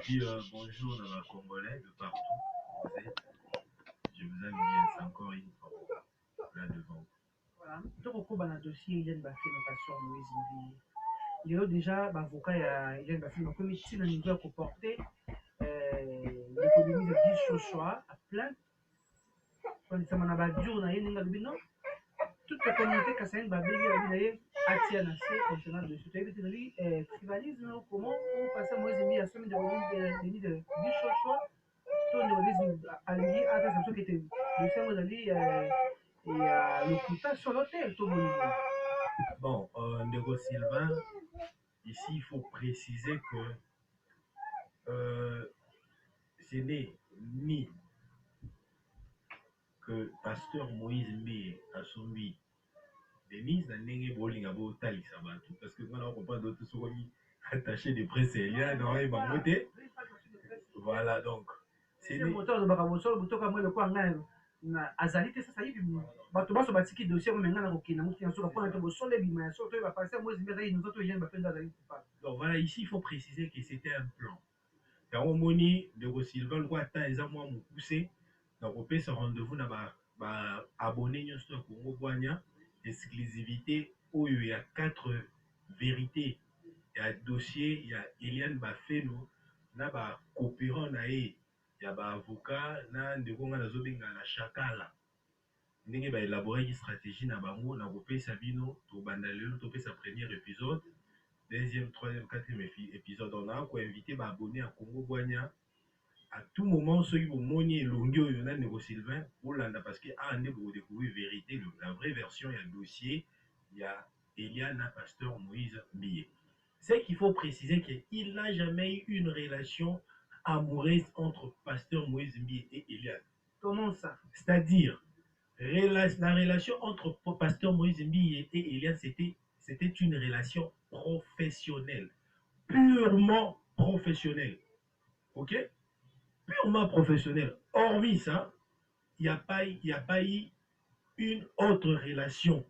puis bonjour dans la Congolais de partout où vous êtes. Je vous aime bien, encore une fois, là devant. Voilà. Donc, on a un dossier, il y a une passion Moïse Mbi. Il y a déjà l'avocat, il y a une passion, comme ici, le niveau comporté, l'économie de 10 choix à plein. Quand ça m'a dit, on a une non. Toute la communauté qui a une babé, il y a Atia Nassé, concernant le sujet. Il y a tribalisme, comment on passe à Moïse Mbi à semaine de 10 choix. Tout le monde a dit, à la façon qui était, le sein, a dit, et le couteau sur l'hôtel, tout le monde. Bon, Ndego Sylvain, ici il faut préciser que ce n'est ni que pasteur Moïse Mbi a soumis Denise na ndenge bolinga botalisa bato parce que on comprend d'autres soki attaché de presse elia dans et bangote. Voilà donc c'est moteur de bakabosolo butoka moi le kwa ngai na azali te sasa hivi bato baso batiki dossier mais ngana kokina mutu yanso kwa na bosole bima yanso to ba passer moi zimeza yi nous autres gens bapenda azali pas. Donc voilà, ici il faut préciser que c'était un plan. Yango moni de Sylvain le quoi ta eza moi mokuse donc on peut se rendez-vous na ba abonné nyonso ya Congo Bwanya exclusivité oyo ya 4 vérités ya dossier ya Eliane Bafeno na ba coopérant na ye ya ba avocat na ndeko nga nazobenga na Chakala ndenge ba élaborer stratégie na bango na kopesa bino to banda lelo to pesa premier épisode deuxième troisième quatrième épisode on a invité ba abonné à Congo Bwanya à tout moment ceux qui vont moni elongi oyo na ndeko Sylvain olanda parce que ande vous découvrir vérité la vraie version il y a dossier il y a Eliane pasteur Moïse Mbiye. C'est qu'il faut préciser qu'il n'a jamais eu une relation amoureuse entre pasteur Moïse Mbiye et Eliane. Comment ça? C'est-à-dire la relation entre pasteur Moïse Mbiye et Eliane c'était une relation professionnelle, purement professionnelle. OK? Purement professionnelle. Hormis ça, il n'y a pas eu une autre relation.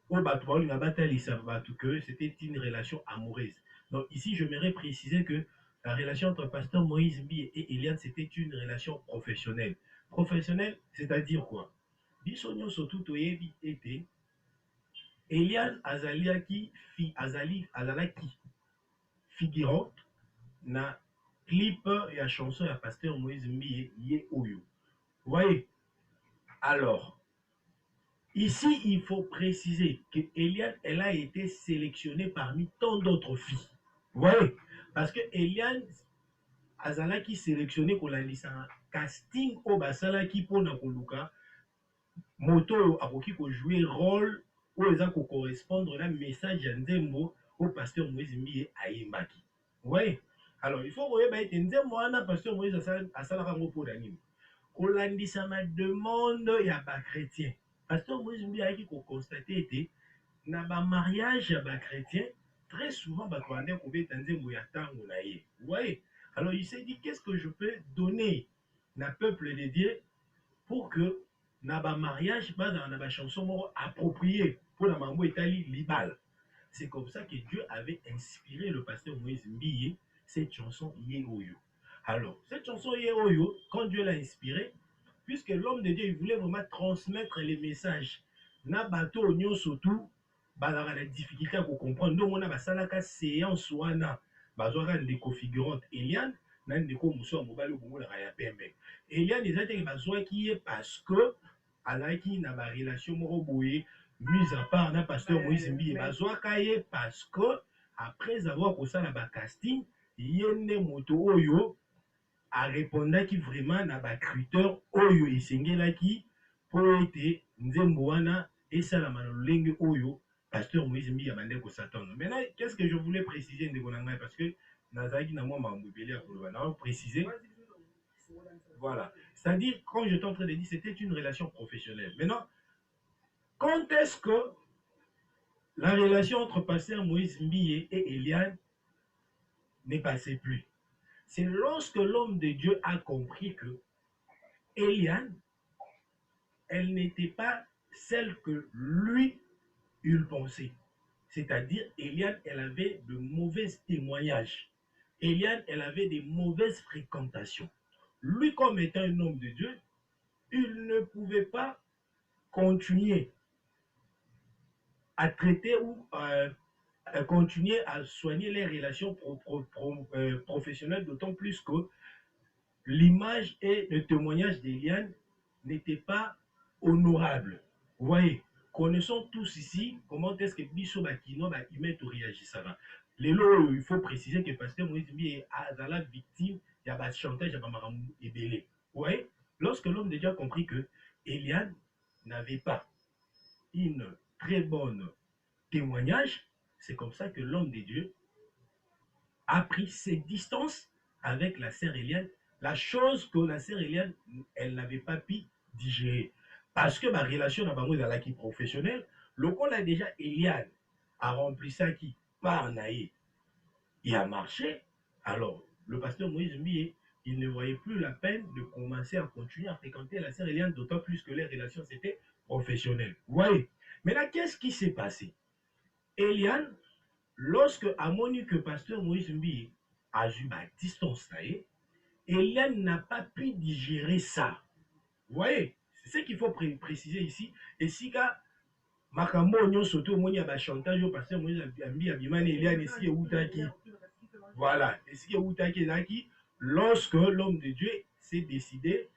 Que c'était une relation amoureuse. Donc ici, j'aimerais préciser que la relation entre pasteur Moïse Mbi et Eliane, c'était une relation professionnelle. Professionnelle, c'est-à-dire quoi? Bisogno surtout toyebi été Eliane azalaki figurante na clip ya chanson ya pasteur Moïse Mbi Ye Oyo. Vous voyez? Alors, ici, il faut préciser que Eliane, elle a été sélectionnée parmi tant d'autres filles. Vous voyez? Parce que Eliane, azalaki sélectionnée pour la licence casting au basalaki pour na koluka moto akoki ko jouer rôle ou eza ko correspondre na message ya nzembo au pasteur Moïse Mbiye ayembaki. Vous voyez? Alors, il faut koyeba ete nzembo wana pasteur Moïse asalaka ngo pour nini? Kolandisa ma demande ya ba chrétien. Pasteur Moïse Mbiye ayaki ko constater ete na ba mariage ya ba chrétien très souvent bato bande kobeta nzembo ya tango na ye. Vous voyez? Alors il s'est dit qu'est-ce que je peux donner na peuple de Dieu pour que na ba mariage na ba chanson appropriée pour la mambo etali libal. C'est comme ça que Dieu avait inspiré le pasteur Moïse Mbiye cette chanson Ye Oyo. Alors, cette chanson Ye Oyo, quand Dieu l'a inspiré, puisque l'homme de Dieu il voulait vraiment transmettre les messages, na bato nyo surtout, bazaka la difficulté à comprendre. Donc on a basalaka séance wana, bazwaka ndeko figurante Eliane, na ndeko muso mobali bongo la ya pembe. Eliane ezate bazwaki ye parce que alaki na ba relation moko boye mise à part na pasteur Moïse Mbiye bazwaka ye parce que après avoir kosala ba casting yene moto oyo a répondaki vraiment na ba critère oyo esengelaki po ete nzembo wana esalama na lolenge oyo pasteur Moïse Mbiye abandaki kosatana. Maintenant, qu'est-ce que je voulais préciser ndeko na ngai parce que nazalaki na mwa mambo ebele ya koloba na préciser. Voilà. C'est-à-dire, quand j'étais en train de dire, c'était une relation professionnelle. Maintenant, quand est-ce que la relation entre pasteur Moïse Mbiye et Eliane n'est passée plus? C'est lorsque l'homme de Dieu a compris que Eliane, elle n'était pas celle que lui, il pensait. C'est-à-dire, Eliane, elle avait de mauvais témoignages. Eliane, elle avait des mauvaises fréquentations. Lui, comme étant un homme de Dieu, il ne pouvait pas continuer à traiter ou à continuer à soigner les relations professionnelles, d'autant plus que l'image et le témoignage d'Eliane n'étaient pas honorables. Vous voyez, connaissons tous ici comment est-ce que Bisso Bakino réagit ça va. Lelo, il faut préciser que Pasteur Moïse Mbi est la victime, il y a un chantage, il y a un ébélé. Vous voyez, lorsque l'homme de Dieu a compris que Eliane n'avait pas une très bonne témoignage, c'est comme ça que l'homme de Dieu a pris ses distances avec la sœur Eliane, la chose que la sœur Eliane, elle n'avait pas pu digérer. Parce que ma relation dans la qui professionnelle, le col a déjà Eliane a rempli ça qui par Naïe et a marché. Alors, le pasteur Moïse Mbié, il ne voyait plus la peine de commencer à continuer à fréquenter la sœur Eliane, d'autant plus que les relations c'était professionnelles. Vous voyez? Mais là, qu'est-ce qui s'est passé? Eliane, lorsque Amoni que pasteur Moïse Mbi a eu ma distance, Eliane n'a pas pu digérer ça. Vous voyez, c'est ce qu'il faut préciser ici. Et si makambo nyonso to moni ya chantage au pasteur Moïse Mbi abimani Eliane ici eutaki. Voilà, ici eutaki ezaki lorsque l'homme de Dieu s'est décidé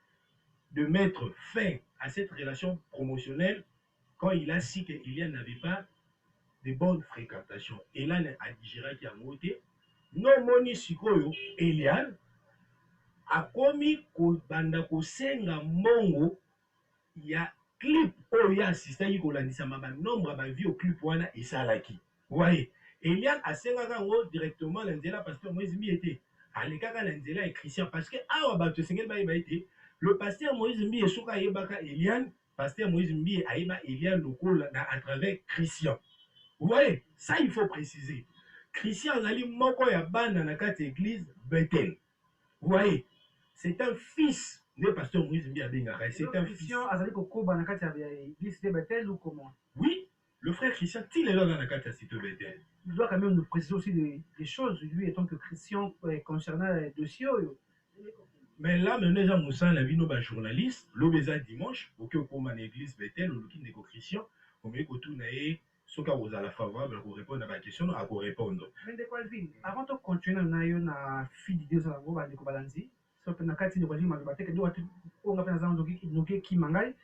de mettre fin à cette relation promotionnelle quand il a su qu'Eliane n'avait pas de bonnes fréquentations. Eliane a digéré qui a monté. Non moni sikoyo Eliane akomi kobanda kosenga mbongo ya clip oyo assistaki kolandisama banombre ya bavie clip wana esalaki. Voye Eliane asengaka yango directement na nzela pasteur Moïse Mbi ete alekaka na nzela ya Christian parce que awa bato esengeli bayeba ete le pasteur Moïse Mbi soki ayebaka Eliane, pasteur Moïse Mbi ayeba Eliane lokola à travers Christian. Vous voyez, ça il faut préciser. Christian azali moko ya bana na kati église Bethel. Vous voyez, c'est un fils de pasteur Moïse Mbi Abengara. C'est un Christian azali kokoba na kati ya église de Bethel ou comment? Oui, le frère Christian, il est là dans la carte à Cité Bethel. Il doit quand même nous préciser aussi des choses, lui étant que Christian concernant les dossiers. Mais là, maintenant, j'ai Moussa, la vie de journaliste, l'obésa dimanche, au cas où l'église Bethel, ou le Christian, au mieux que tout n'aille, ce que vous allez favorable pour répondre à ma question, à vous répondre. Mais de quoi vivre? Avant de continuer, on a eu une fille de Dieu, on va dire que balanzi. Sauf que na kati de quoi ma bate que doit on a fait un donc qui mangai.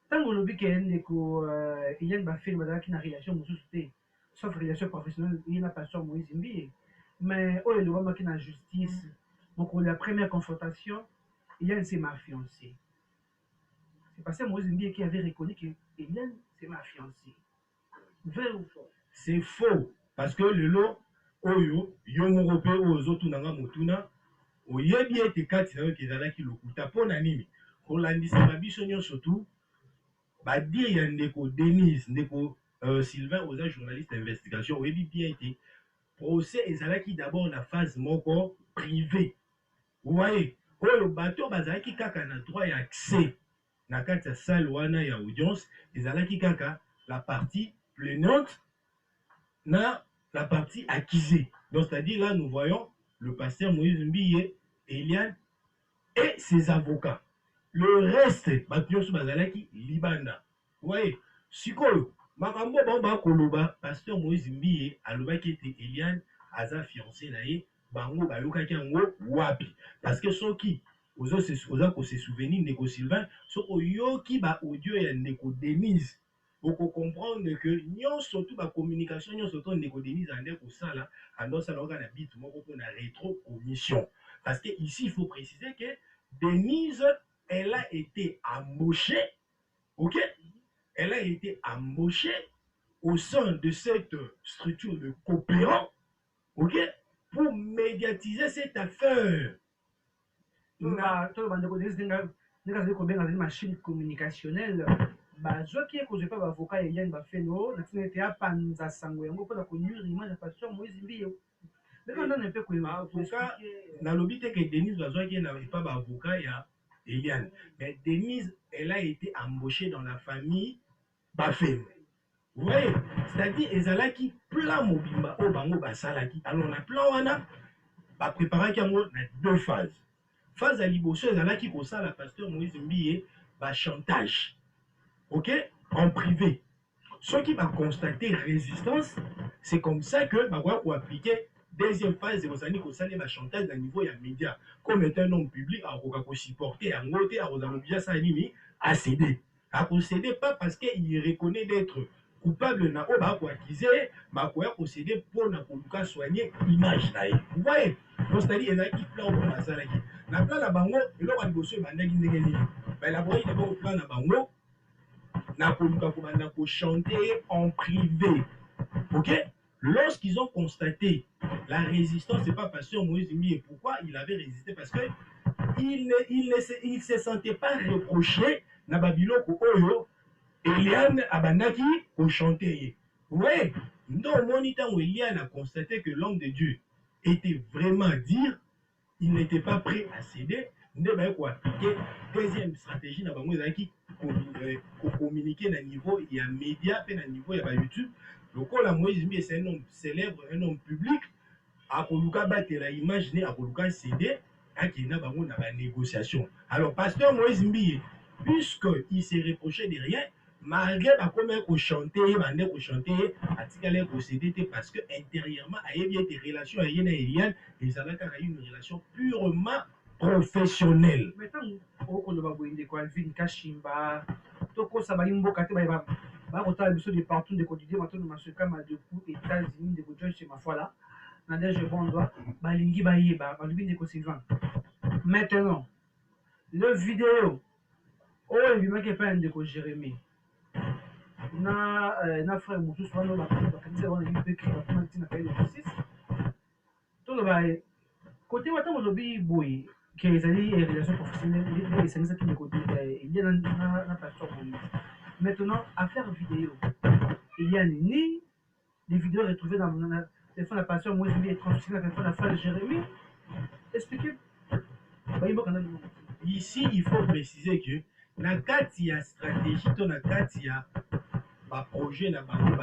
Tant le week-end que il y a une baffe qui na relation mususu sauf relation professionnelle, il n'a pas sur Moïse Mbi. Mais oh le moment qui na justice. Donc la première confrontation, il y a c'est ma fiancée. C'est parce que Moïse Mbi qui avait reconnu que Eliane c'est ma fiancée. Vrai ou faux? C'est faux parce que le lot oyo yomoko pe ozotu nanga motuna oyebi ete kati na yo kezalaki lokuta mpona nini kolandisa biso nyonso tu badire ya ndeko Denise ndeko Sylvain oza journaliste d'investigation oyebi bien ete procès ezalaki d'abord na phase moko privée. Vous voyez oyo bato bazalaki kaka na droit ya accès na kati ya salle wana ya audience ezalaki kaka la partie plaignante na la partie accusée. Donc c'est-à-dire là nous voyons le pasteur Moïse Mbi, Eliane et ses avocats. Le reste bato nyonso bazalaki libanda. Vous voyez sikoyo makambo bamba koloba pasteur Moïse Mbi alobaki ete Eliane aza fiancé na ye bango bayokaki yango wapi parce que soki oza ko se souvenir ndeko Sylvain so oyoki ba audio ya ndeko Denise oko comprendre que nyonso tout ba communication nyonso to ndeko Denise ande ko sala ando sala oka na bit moko pour na rétro commission parce que ici il faut préciser que Denise elle a été embauchée, ok, elle a été embauchée au sein de cette structure de coopérants, ok, pour médiatiser cette affaire. Machine communicationnelle. Bazoki ekozwe pa bavoka Eliane bafelo na tina ete apanza sango yango mpona konyura image ya pasteur Moïse Mbi. Nalobi te que Denise bazwaki na pas bavoka ya Eliane, mais Denise elle a été embauchée dans la famille Bafelo. Vous voyez, c'est-à-dire ezalaki plan mobimba o bango basalaki. Alors na plan wana bapréparaki yango na deux phases. Phase ya liboso ezalaki kosala pasteur Moïse Mbiye bachantage, ok, en privé. Ceux qui va constater résistance, c'est comme ça que va appliquer deuxième phase, vous allez constater le chantage à niveau des médias. Comme étant un homme public, à supporter, à ngoter, à obliger ça à céder. À céder pas parce qu'il reconnaît d'être coupable na o ba ko accuser, ma ko céder pour na ko soigner image là. Vous voyez? Donc c'est-à-dire il y a qui plan pour la salle qui. Na plan na bango, et là on bosse bandaki ndengeni. Ba élaborer d'abord plan na bango. Na chanter en privé. Ok? Lorsqu'ils ont constaté la résistance, c'est pas pasteur Moïse Mbiye. Pourquoi il avait résisté? Parce que il se sentait pas reproché na Babiloko Oyo, Eliane Abandaki pour chanter. Ouais, donc moniteur où Eliane a constaté que l'homme de Dieu était vraiment dire, il n'était pas prêt à céder. Nde ba ko appliquer deuxième stratégie na bango ezaki ko communiquer na niveau ya média pe na niveau ya ba YouTube. Lokola Moïse Mbiye c'est un homme célèbre, un homme public, a koluka batela imaginer a koluka céder akina bango na ba négociation. Alors pasteur Moïse Mbiye, puisque il s'est reproché de rien, malgré ba comme ko chanter, bande ko chanter, atikale ko céder parce que intérieurement il y a des relations avec Eliane, et ça a une relation purement professionnel. Maintenant, au de Alvin Kashimba, Toko Sabalimbo Kate Baba, Barota Biso de partout de quotidien, maintenant, Masukama de coup, États-Unis, de Godjon chez ma foi là, Nadège Bondoa, Balingi Bayeba, Alvin de Sylvain. Maintenant, le vidéo, oh, il m'a fait un de Jérémy. Na frère Moussou, soit nous, la candidature, on a eu écrit la première de 6. Tout le bail, côté Watan Lobby Boy. Que les relations professionnelles, c'est ça qui me côté. Il y a une plateforme. Maintenant, à faire vidéo, il y a ni des vidéos retrouvées dans le téléphone de la passion, moi je vais transférer la téléphone à frère Jérémy. Expliquez. Ici, il faut préciser que la Katia stratégie, la Katia projet, la banque, il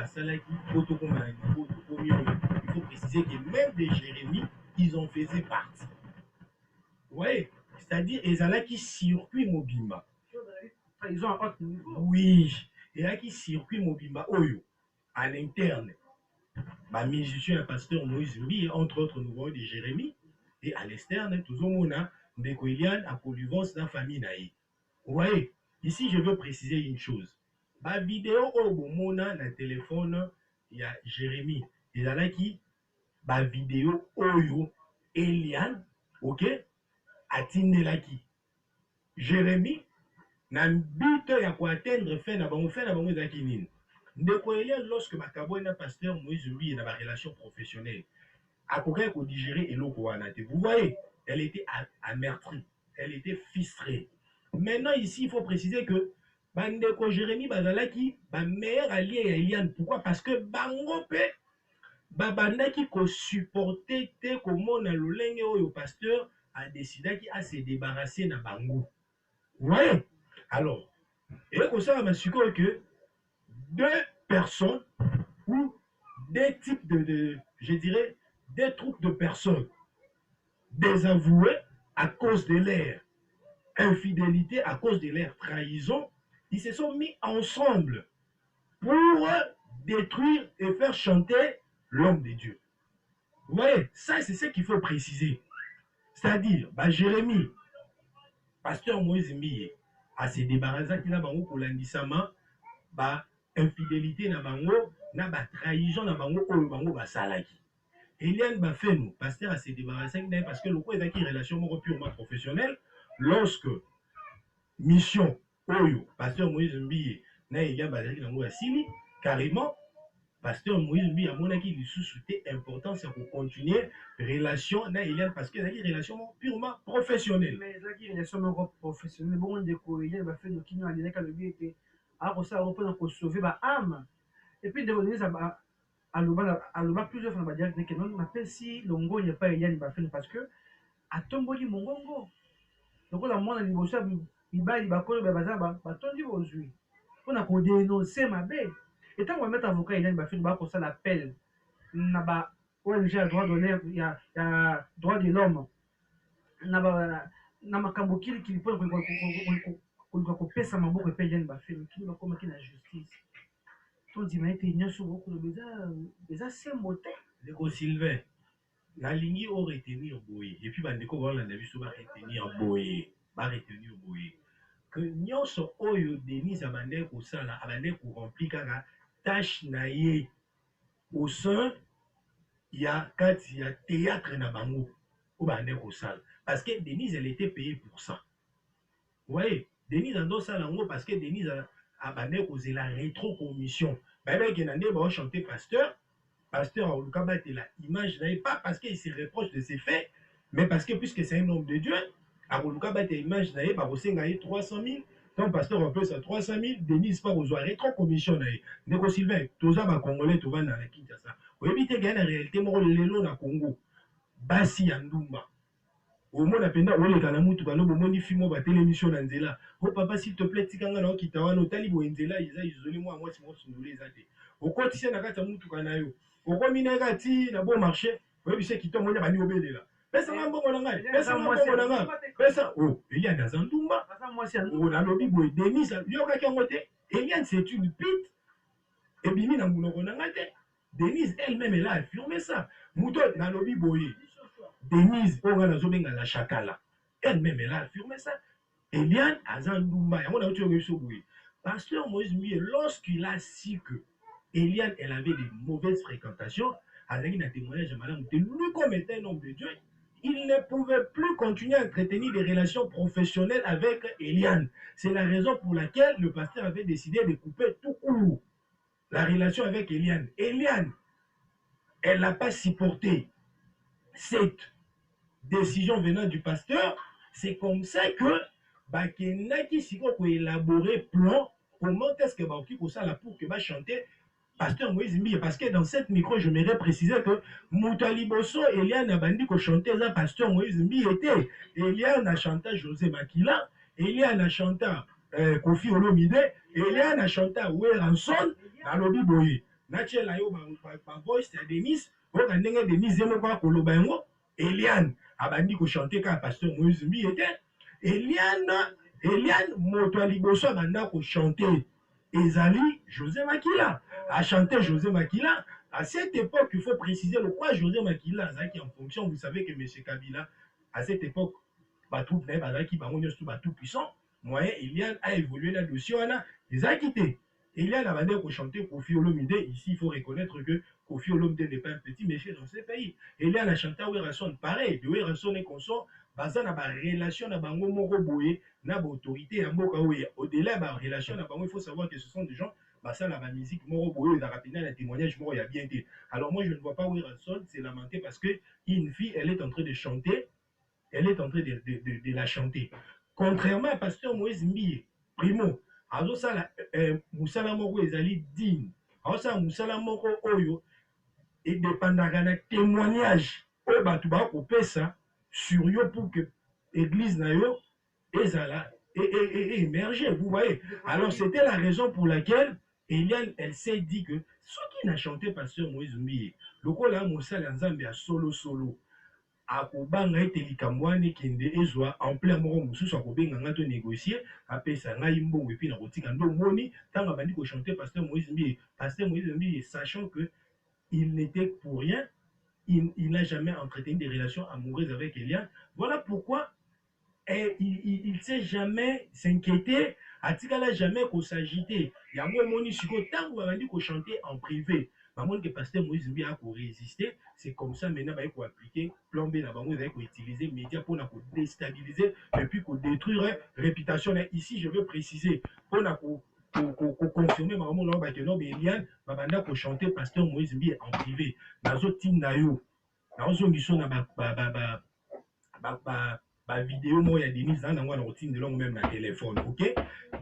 faut préciser que même des Jérémy, ils en faisaient partie. Oui, c'est-à-dire ils ont qui circuit mobimba. Ils ont un autre niveau. Oui, et là qui circuit mobimba oyo à l'interne. Ma musicien et pasteur Moïse Mbiye, entre autres, nous voyons des Jérémy, et à l'externe, toujours mona Ndeko Eliane à Polyvance dans la famille naïe. Vous voyez, ici je veux préciser une chose. Ma vidéo au mona na téléphone, il y a Jérémy. Il y a là qui, ma vidéo oyo Eliane, ok? Atindelaki Jérémy na mbito ya koatteindre fin na bango ezalaki nini ndeko Eliane lorsque makabo na pasteur Moïse Mbiye na ba relation professionnelle akokaki kodigérer eloko wana te. Vous voyez, elle était amertume, elle était frustrée. Maintenant ici il faut préciser que bandeko Jérémy bazalaki ba meilleur allié ya Eliane. Pourquoi? Parce que bango pe babandaki ko supporter te komona lolenge oyo pasteur a décidé à se débarrasser de bango. Vous voyez? Alors, et là, ça m'a su que deux personnes ou des types je dirais, des troupes de personnes désavouées à cause de leur infidélité, à cause de leur trahison, ils se sont mis ensemble pour détruire et faire chanter l'homme de Dieu. Vous voyez? Ça, c'est ce qu'il faut préciser. C'est-à-dire, Jérémy, pasteur Moïse Mbiye, a se débarrassé na bango kolandisama ba infidélité na bango na ba trahison na bango oyo bango basalaki. Eliane Bafenu, pasteur a se débarrassé parce que le coup est une relation purement professionnelle. Lorsque mission oyo pasteur Moïse Mbiye na Eliane bazalaki nango asili carrément, pasteur Moïse Mbiye amonaki lisusu te importance pour continuer relation na Eliane parce que c'est une relation purement professionnelle. Mais c'est une relation professionnelle. Bon, de quoi Eliane va faire nos kinos à l'époque le but était à ça reprendre pour sauver ma âme. Et puis de donner ça à l'oba plusieurs fois on va dire que non m'appelle si longo il n'y a pas Eliane va faire parce que à tomboli mongongo. Donc la monde il bosse il va coller bazaba ba tondi aujourd'hui. On a qu'on dénoncer ma belle. Et tant qu'on va mettre avocat Eliane va faire ba pour ça l'appel na ba ONG ya droit d'honneur ya droit de l'homme na makambo kilikili mpona koluka kopesa maboko epai jani bafilme kini bakomaki na justice tondima ete nyonso bokoloba eza sembo te. ndeko Sylvain nalingi oretenir boye epuis bandeko baolanda biso baretenir boye que nyonso oyo Denise abandaki kosala abandaki korempli kaka tâche na ye au sein ya kati ya théâtre na bango oyo bandaki kosala parce que Denise elle était payée pour ça. Vous voyez, Denise andosala yango parce que Denise abandaki kozela rétro commission bayebaki na nde baochanter pasteur Oluka batela image na pas parce qu'il se reproche de ses faits, mais parce que puisque c'est un homme de Dieu, Oluka batela image na pas kosenga 300 000, ton pasteur en plus à 300 000, Denise pas aux rétro commission na Ndeko Sylvain, toza ba congolais to vanda na Kinshasa. Oyebite gana réalité moko lelo na Congo. Basi ya ndumba. Omona penda oleka na mutu kana bomoni fimo ba télémission na nzela. Oh papa s'il te plaît tikanga na okitawana otali bo nzela iza isolé moi moi sindule ezate. Okotisa na kata mutu kana yo. Okomi na kati na bon marché, oyebise kitongo nya bani obelela. Pesa mbongo na ngai, pesa mbongo na ngai. Pesa Eliane dans un ndumba. Na lobi boy Denise yokaki yango te. Eliane c'est une pite. Et bimi na munoko na ngai te. Denise elle-même elle a affirmé ça. Muto na lobi boy. Denise oyo nazobenga la chakala. Elle-même elle a affirmé ça. Eliane aza ndumba. Yango na uti yokiso boy. Pasteur Moïse Mie lorsqu'il a su que Eliane, elle avait de mauvaises fréquentations. Avec un témoignage de madame, lui comme étant un homme de Dieu, il ne pouvait plus continuer à entretenir des relations professionnelles avec Eliane. C'est la raison pour laquelle le pasteur avait décidé de couper tout court la relation avec Eliane. Eliane, elle n'a pas supporté cette décision venant du pasteur. C'est comme ça que Bakenaki Siko a élaboré plan comment est-ce que Baoki Kosala pour que chanter Pasteur Moïse Mie, parce que dans cette micro, je m'aimerais préciser que Moutali Bosso, Eliane a bandi ko chanter là, Pasteur Moïse Mie était. Eliane a chanté José Makila, Eliane a chanté Kofi Olomide, Eliane a chanté Weranson, dans Lobi Boye. Nache la yo ba voice ya Denise, oka ndenge Denise zemo kwa koloba yango, Eliane a bandi ko chanter ka Pasteur Moïse Mie était. Eliane Moutali Bosso banda ko chanter. Ezali José Makila a chanté José Makila. À cette époque, il faut préciser le quoi José Makila qui en fonction, vous savez que M. Kabila, à cette époque, tout puissant, moyen, Eliane a évolué là dessus, on a des acquittés. Eliane a demandé pour chanter Kofi Olomide. Ici, il faut reconnaître que Kofi Olomide n'est pas un petit méchant dans ce pays. Eliane a chanté Weranson, pareil, de Weranson et consort, basé na ba relation na bango moko boye na ba autorité ya mboka oyo au-delà ba relation na bango il faut savoir que ce sont des gens basé na ba musique moko boye da rapidement na témoignage moko ya bien été. Alors moi je ne vois pas Weranson, c'est lamenté parce que une fille elle est en train de chanter, elle est en train de la chanter. Contrairement à pasteur Moïse Mie, primo azo sala musala moko ezali digne. Azo sala musala moko oyo et dépendaka na témoignage oyo bato ba kopesa sur yo pour que l'église na yo et émerger, vous voyez. Alors c'était la raison pour laquelle Eliane, elle s'est dit que ce qui n'a chanté pasteur Moïse Mie, le coup là, Moussa Lanzambe a solo, a kobanga ete likambo wana kende ezwa en plein moko mosusu akobenganga to négocier apesa ngai mbongo epi na kotika ndo moni ntango abandi kochanter pasteur Moïse Mie, sachant que il n'était pour rien. Il n'a jamais entretenu des relations amoureuses avec Eliane. Voilà pourquoi il ne s'est jamais s'inquiété. Atikala jamais qu'on s'agiter. Il y a un moni siko tant qu'on a dit qu'on chantait en privé. Maman que pasteur Moïse Mie a résister. C'est comme ça maintenant il faut appliquer plan B na bango il faut utiliser médias pour déstabiliser et puis pour détruire réputation. Ici je veux préciser pour confirmer maman là ba que Eliane babanda ko chanter pasteur Moïse Mie en privé. Nazo tinda yo. Nazo ngiso na ba vidéo mo ya Denise na ngwana kotindela ngo même na téléphone, OK?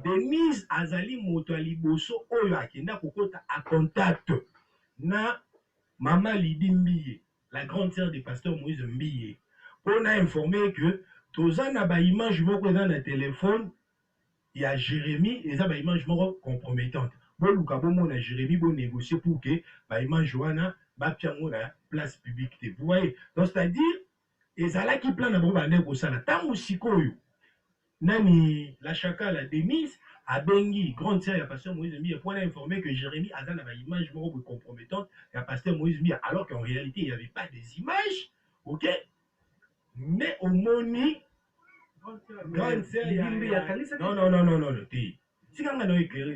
Denise azali moto ali boso oyo akenda kokota a contact na Maman Lydie Mbiye, la grande sœur du pasteur Moïse Mbiye. On a informé que toza na ba image moko dans na téléphone il y a Jérémie et ça ba image moko compromettante. Bon luka bo mona Jérémie bo négocier pour que ba image wana bapiango na place publique te. Vous voyez, donc c'est-à-dire ezalaki plan na bango bande kosala ntango sikoyo nani la chaka la Denise abengi grande sœur ya pasteur Moïse Mbia pour informer que Jérémie a dans une image compromettante ya pasteur Moïse Mbia, alors qu'en réalité il n'y avait pas des images, ok, mais au moni grande sœur non te sikanga na éclairer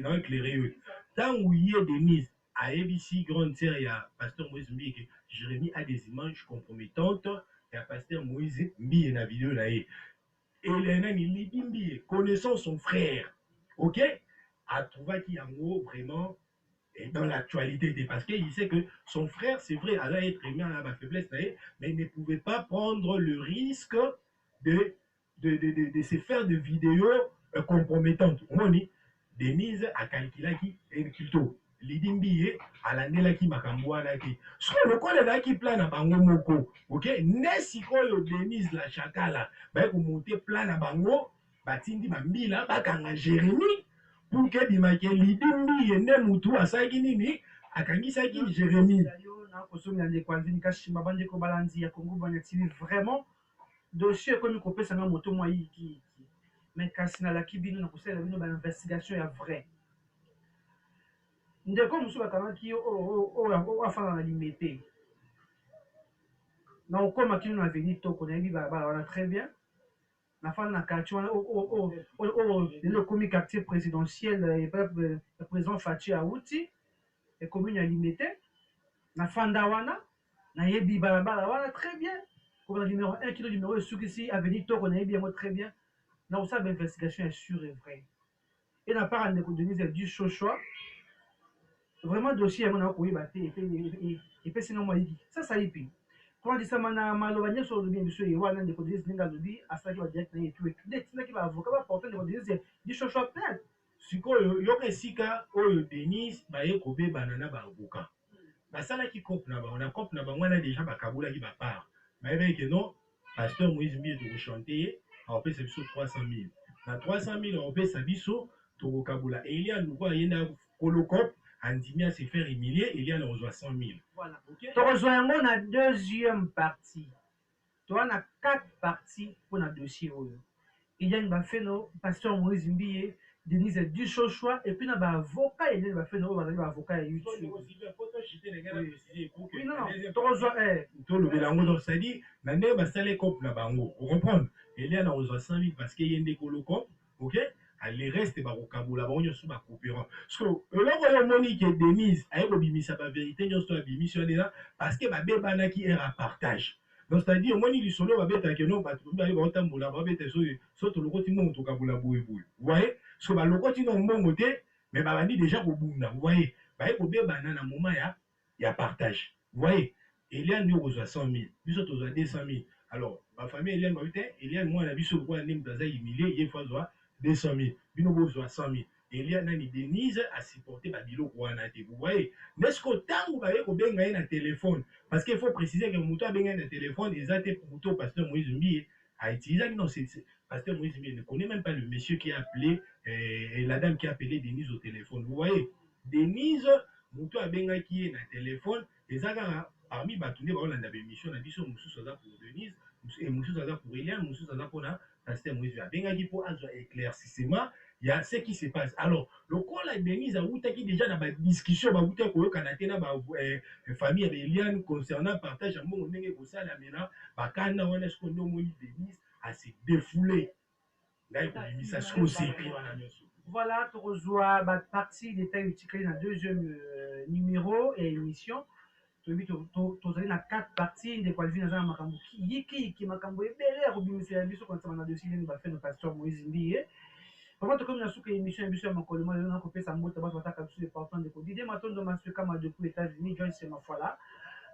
ntango ye Denise aebisi grande sœur ya pasteur Moïse Mbia que Jérémie a des images compromettantes ya pasteur Moïse Mbia na vidéo na ye. Elena Nilibimbi, connaissant son frère, ok, a trouvé qu'il y a un mot vraiment dans l'actualité, parce qu'il sait que son frère, c'est vrai, allait être aimé à ma faiblesse, mais il ne pouvait pas prendre le risque de se faire de vidéos compromettantes. On dit, Denise a calculé qui est plutôt. Lidimbi alandelaki makambo wana te so lokola ezalaki plan na bango moko, ok, nde sikoyo Denise la chakala baye komonte plan na bango batindi bambila bakanga Jérémie pour ke bimake Lidimbi nde mutu asalaki nini akangisaki Jérémie nakosomela ndeko alvini kashimba bandeko balandi ya Congo Banyatili vraiment dossier ekomi kopesanga moto mwa yiki mais kasi nalaki bino na kosalela bino bainvestigation ya vrai ndeko mosusu bakangaki oyo afanda na limete na okoma kino na veni toko nayebi balabala wana très bien nafanda na quartier wana oyo lelo ekomi quartier présidentiel président Faci awuti ekomi na limete nafanda wana nayebi balabala wana très bien comme numéro 1 kilo numéro esukisi aveni toko nayebi yango très bien na kosala bainvestigation ya sûr et vrai et na part ndeko Denise du chochoa vraiment dossier yango nako koyeba te epesinga mwa yiki sasa yipi tondisama na maloba nyonso olobi ya biso ye wana ndeko Denise ndenge alobi asalaki badirect na ye etu nde etindaki baavoka baporte ndeko Denise du chochoa plainte sikoyo yoka esika oyo Denise baye kobebana na baavoka basalaki cope na bango na cope na bango wana déjà bakabulaki bapart bayebaki ke non pasteur Moïse Mbia tokochante ye aopesa biso 300 000 na 300 000 aopesa biso tokokabula Eliane loko ayenda kolocope andimi à se faire humilier, Eliane reçoit 100 000. Voilà. Okay. Tu rejoins la deuxième partie. Tu as 4 parties pour le dossier. Eliane va faire nos pasteur Moïse Mbia, Denise Duchochoa, et puis il y a un avocat, Eliane va faire nos avocats et YouTube. Oui, non, tu rejoins. Tu le bélango, donc ça dit, maintenant, il va couple na bango. Vous comprenez? Eliane reçoit 100 000 parce qu'il y a un décolocop, ok? Les restes bakokabula bango nyonso bakopérant parce que eloko ya moni ke Denise aye kobimisa ba vérité nyonso abimisi wana parce que babebanaki era partage donc c'est-à-dire moni lisolo babetaki no bato baye baotambola babeta so tolokoti mbongo tokabula boye vous voyez parce que balokoti no mbongo te mais babandi déjà kobunda vous voyez baye kobebana na moment ya partage vous voyez Eliane ndio kozwa 100 000 biso tozwa 200 000 alors ma famille Eliane babete Eliane mwana biso lokola ndenge taza humilié ye fazwa 200 000, bino bozwa 100 000. Eliane nani Denise a supporté babiloko wana te. Vous voyez, n'est-ce que tant baye ko benga na téléphone parce qu'il faut préciser que muto benga na téléphone ezate muto pasteur Moïse Mbia a utilisé non c'est pasteur Moïse Mbia ne connaît même pas le monsieur qui a appelé et la dame qui a appelé Denise au téléphone. Vous voyez, Denise muto benga qui est na téléphone ezaka parmi batunde ba olanda ba émission na biso mususu za pour Denise et mususu za pour Eliane mususu za pour na pasteur Moïse Mbia pour avoir éclaircissement il y a ce qui se passe alors le col la Denise a outaki déjà dans la discussion ba outa ko kanate na ba famille de Eliane concernant partage en mon ndenge ko sala mena ba kana wana ce qu'on moni Denise a se défouler là il limisa ce qu'on s'est écrit wana nyonso voilà tu rejoins ba partie détail utilisé dans deuxième numéro et émission tozali na 4 parties ndeko alvina aza na makambo yiki makambo ebele ya kobimisela biso konsama na dossier ndenge bafe no pasteur Moïse Mbia vraiment tokomi na suka émission ya biso ya makolo lelo na kopesa mbota bato bataka biso important ndeko Didier Matondo masukama depuis États-Unis Joyce Mafola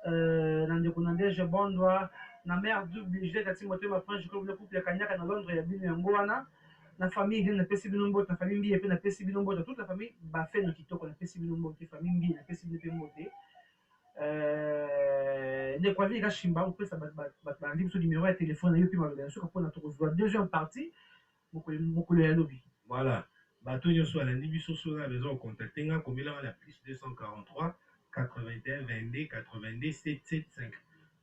na ndeko na Ndege Bondwa na mère double Juliette ati motema franche ko le couple kanyaka na Londres ya bino yango wana na famille vient na pesi bino mbota na famille Mbia pe na pesi bino mbota toute la famille bafe no kitoko na pesi bino mbota famille Mbia na pesi bino pe mbote ndeko alvini kashimba opesa bandi biso numéro ya téléphone na yo mpe maloba soki mpona tokozwa deuxième partie mokolo ya lobi voilà bato nyonso alandi biso so na besoin de contacter nga kombelanga na plus 243 81 22 82 775.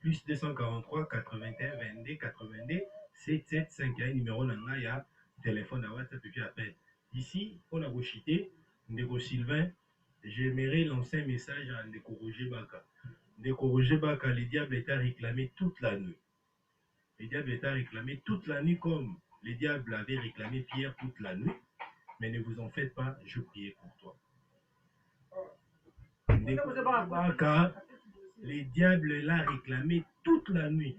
Plus 243 81 22 82 775. Il y a un numéro dans il y a téléphone à WhatsApp et puis appel. Ici, on a rechuté Ndeko Sylvain. J'aimerais lancer un message à Ndeko Roger Baka. Ndeko Roger Baka, le diable est à réclamer toute la nuit. Le diable est à réclamer toute la nuit comme le diable avait réclamé Pierre toute la nuit. Mais ne vous en faites pas, je priais pour toi. Ndeko Baka, le diable l'a réclamé toute la nuit.